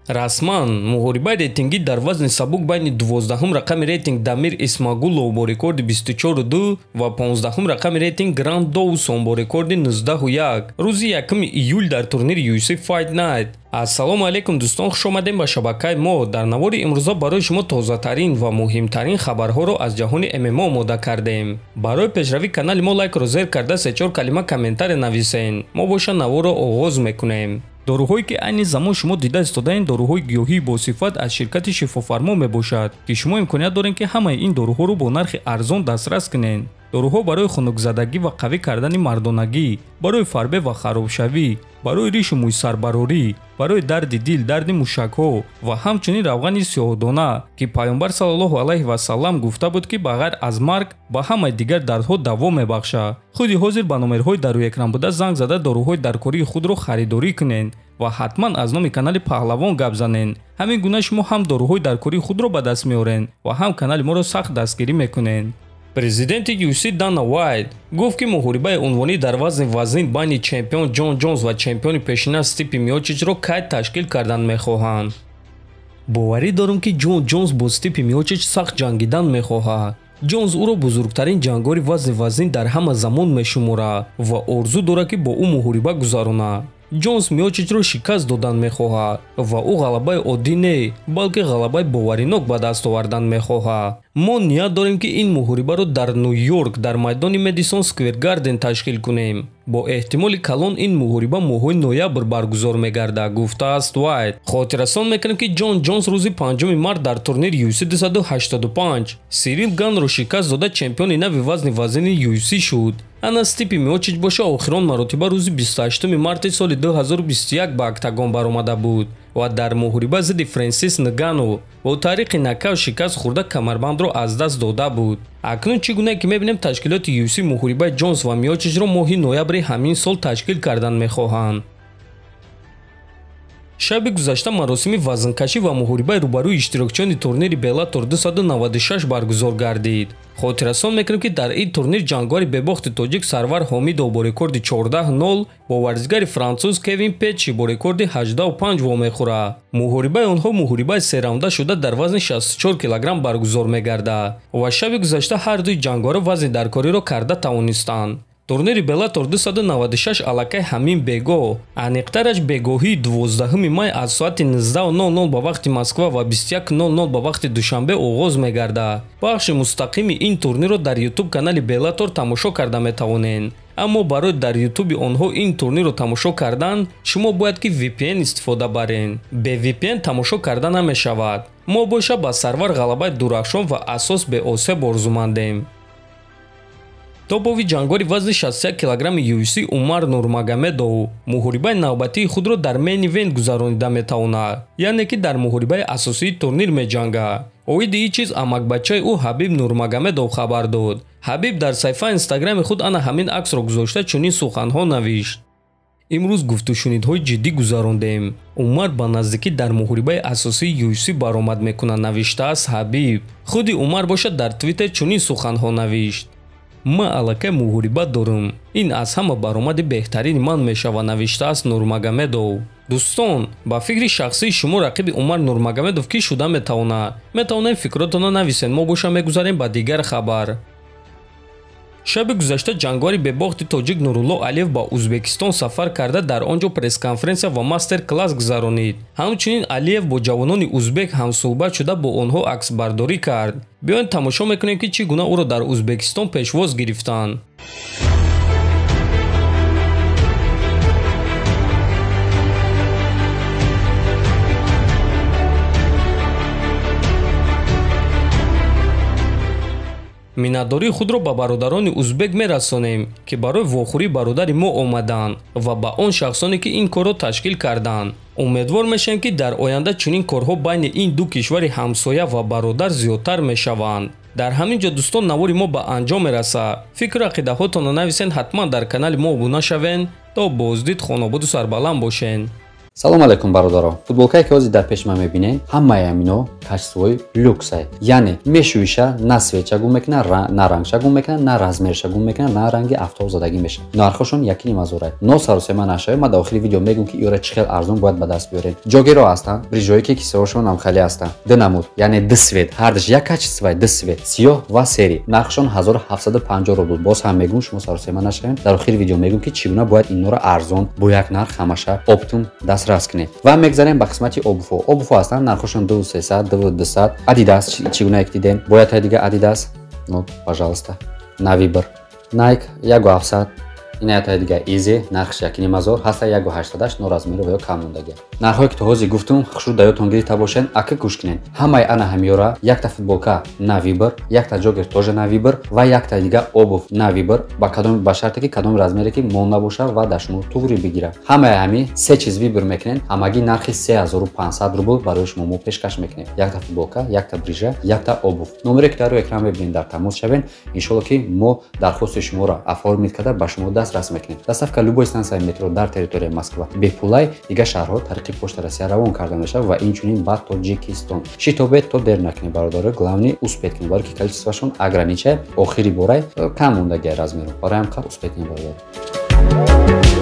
расман муҳорибаи рейтингӣ дар вазни сабук байни 12-ум рақами рейтинг Дамир Исмагулов бо рекорди 24.2 ва 15-ум рақами рейтинг Грант Доусон бо рекорди 19.1 рӯзи 1 июл дар турнири UFC Fight Night. Ассалому алайкум дӯстон, хушомадем ба шабакаи мо. Дар навори имрӯза барои шумо тозатарин ва муҳимтарин хабарҳоро аз ҷаҳони ММО омода кардем. Барои пешравии канали мо лайкро зер карда 3-4 калима комментаре нависен. мо боша наворо оғоз мекунем. доруҳое ки айни замон шумо дида истодаин доруҳои гиёҳии босифат аз ширкати шифофармо мебошад ки шумо имконият доред ки ҳамаи ин доруҳоро бо нархи арзон дастрас кунед. доруҳо барои хунукзадагӣ ва қавӣ кардани мардонагӣ, барои фарбе ва харобшавӣ, барои ришу мӯйсарбарорӣ, барои дарди дил, дарди мушакҳо ва ҳамчунин равғани сиёҳдона ки пайғамбар саллаллоҳу алайҳи васаллам гуфта буд ки ба ғайр аз марг ба ҳамаи дигар дардҳо даво мебахшад. худи ҳозир ба номерҳои дар рӯи экран буда занг зада доруҳои даркории худро харидорӣ кунед ва ҳатман аз номи канали Паҳлавон гап занед. ҳамин гуна шумо ҳам доруҳои даркории худро ба даст меоред ва ҳам канали моро сахт дастгирӣ мекунед. Президенти UFC Дана Уайт гуфт ки муҳорибаи унвонӣ дар вазни вазин байни чемпион Ҷон Ҷонс ва чемпиони пешина Стипи Миочичро кай ташкил кардан мехоҳанд. боварӣ дорам ки Ҷон Ҷонс бо Стипи Миочич сахт ҷангидан мехоҳад. ҷонс ӯро бузургтарин ҷангори вазни вазин дар ҳама замон мешуморад ва орзу дорад ки бо ӯ муҳориба гузаронад. ҷонс Миочичро шикаст додан мехоҳад ва ӯ ғалабаи оддӣ не, балки ғалабаи боваринок ба даст овардан мехоҳад. мо ният дорем ки ин муҳорибаро дар Ню-Йорк дар майдони Мэдисон Сквер Гарден ташкил кунем. бо эҳтимоли калон ин муҳориба моҳҳои ноябр баргузор мегардад, гуфтааст Уайт. хотиррасон мекунем ки Ҷон Ҷонс рӯзи 5 март дар турнири UFC 285 Сирил Ганро шикаст дода чемпиони нави вазни вазини UFC шуд. ана Стипи Миочич боша охирон маротиба рӯзи 28 марти соли 2021 ба октагон баромада буд ва дар муҳориба зидди Фрэнсис Нгану бо тариқи накаут шикаст хӯрда камарбандро аз даст дода буд. акнун чӣ гуна ки мебинем ташкилоти UFC муҳорибаи Ҷонс ва Миочичро моҳи ноябри ҳамин сол ташкил кардан мехоҳанд. шаби гузашта маросими вазнкашӣ ва муҳорибаи рӯбарӯи иштирокчиёни турнири Bellator 296 баргузор гардид. хотиррасон мекунем ки дар ин турнир ҷангори бебохти тоҷик Сарвар Ҳомидов бо рекорди 14-0 бо варзигари француз Кевин Петчи бо рекорди 18-5 вомехӯрад. муҳорибаи онҳо муҳорибаи сераунда шуда дар вазни 64 кг баргузор мегардад ва шаби гузашта ҳар дуи ҷангора вазни даркориро карда тавонистанд. турнири Bellator 296 аллакай ҳамин бегоҳ, аниқтараш бегоҳии 12 май аз соати 19:00 ба вақти Москва ва 21:00 ба вақти Душанбе оғоз мегардад. бахши мустақими ин турнирро дар YouTube канали Bellator тамошо карда метавонед. аммо барои дар YouTube онҳо ин турнирро тамошо кардан, шумо бояд ки VPN истифода баред. бе VPN тамошо карда намешавад. мо боша ба Сарвар ғалабаи дурахшон ва асос беосеб орзумандем. тобови ҷангори вазни 61 кг UFC Умар Нурмагомедов муҳорибаи навбатии худро дар мейн ивент гузаронида метавонад, яъне ки дар муҳорибаи асосии турнир меҷангад. оиди ин чиз амакбачаи ӯ Ҳабиб Нурмагомедов хабар дод. ҳабиб дар саҳифаи инстаграми худ ана ҳамин аксро гузошта чунин суханҳо навишт. имрӯз гуфтушунидҳои ҷиддӣ гузарондем. умар ба наздикӣ дар муҳорибаи асосии UFC баромад мекунад, навиштааст ҳабиб. худи умар бошад дар твиттер чунин суханҳо навишт. ман аллакай муҳориба дорам. ин аз ҳама баромади беҳтарини ман мешавад, навиштааст Нурмагомедов. дӯстон, ба фикри шахсии шумо рақиби Умар Нурмагомедов кӣ шуда метавонад? метавонед фикротонро нависед. мо боша мегузарем ба дигар хабар. шаби гузашта ҷангори бебохти тоҷик Нурулло Алиев ба Узбекистон сафар карда дар он ҷо пресс-конференсия ва мастер-класс гузаронид. ҳамчунин Алиев бо ҷавонони узбек ҳамсӯҳбат шуда бо онҳо аксбардорӣ кард. биёед тамошо мекунем ки чӣ гуна ӯро дар Узбекистон пешвоз гирифтанд. миннатдории худро ба бародарони узбек мерасонем ки барои вохӯрии бародари мо омаданд ва ба он шахсоне ки ин корро ташкил карданд. умедвор мешавем ки дар оянда чунин корҳо байни ин ду кишвари ҳамсоя ва бародар зиёдтар мешаванд. дар ҳамин ҷо дӯстон навори мо ба анҷом мерасад. фикру ақидаҳотонро нависен, ҳатман дар канали мо обуна шавен. то боздид, хонободу сарбаланд бошен. салом алейкум бародаро. Футболкае ки ҳозир дар пеши ман мебинед, ҳамаи амино качествои люксае. Яъне мешӯиша, на свет шагун мекунад, на ранг шагун мекунад, на размер шагун мекунад, на ранги афтоб задагӣ мешавад. Нархошон 1,5 но саросема нашавед. Ман дар охири видео мегӯм ки иёра чӣ хел арзон бояд ба даст биёред. Ҷогиро ҳастанд, брижҳое ки кисаҳошон ҳам хеле ҳастанд. Ду намуд, яъне ду свет, ҳардаш як качествои ду свет, сиёҳ ва сери. Нархошон 1750 рубл. Боз ҳам мегӯм, шумо саросема нашавед. Дар охири видео мегӯм ки чӣ гуна бояд инҳоро арзон бо як нарх ҳамаша оптум дастрас кунед. Ва мегзарем ба қисмати обувҳо. Обувҳо ҳастанд, нархошон 2300, 2200. Adidas чӣ гуна як дидем? Бояд ҳай дига Adidas? Ну, пожалуйста. Naviber. Nike 1700. Ина ятаи дига Easy, нархш 1,5 ҳаста 1,88 но размери ё кам мондаги. Нархҳое ки то ҳозир гуфтум, хушуд дар ёдтон гирифта бошед, ака гӯш кунед. Ҳамаи ана ҳамёра, якта футболка Naviber, якта ҷогер тоже Naviber ва якта дига обув Naviber ба кадом ба шарте ки кадом размере ки мол набоша ва дар шумо туғри бигира. Ҳамаи ҳами се чиз вибр мекунед, ҳамагӣ нархи 3500 рубл барои шумо мо пешкаш мекунем. Якта футболка, якта брижа, якта обув. Номере ки дар рӯи экран мебинед, дар тамос шавед. Иншоалло ки мо дархости шуморо оформид карда ба шумо дастрас мекунем. Доставка любой станции метро дар территорияи Москва бепулай дига шаҳрҳо тариқи почта Россия равон карда мешавад ва инчунин ба Тоҷикистон. Шитобед то дер накунед бародаро, главни успех кунед, барои ки количествашон ограничае. Охири бора кам мондагия размеру. Ораям қар успех кунед бародаро.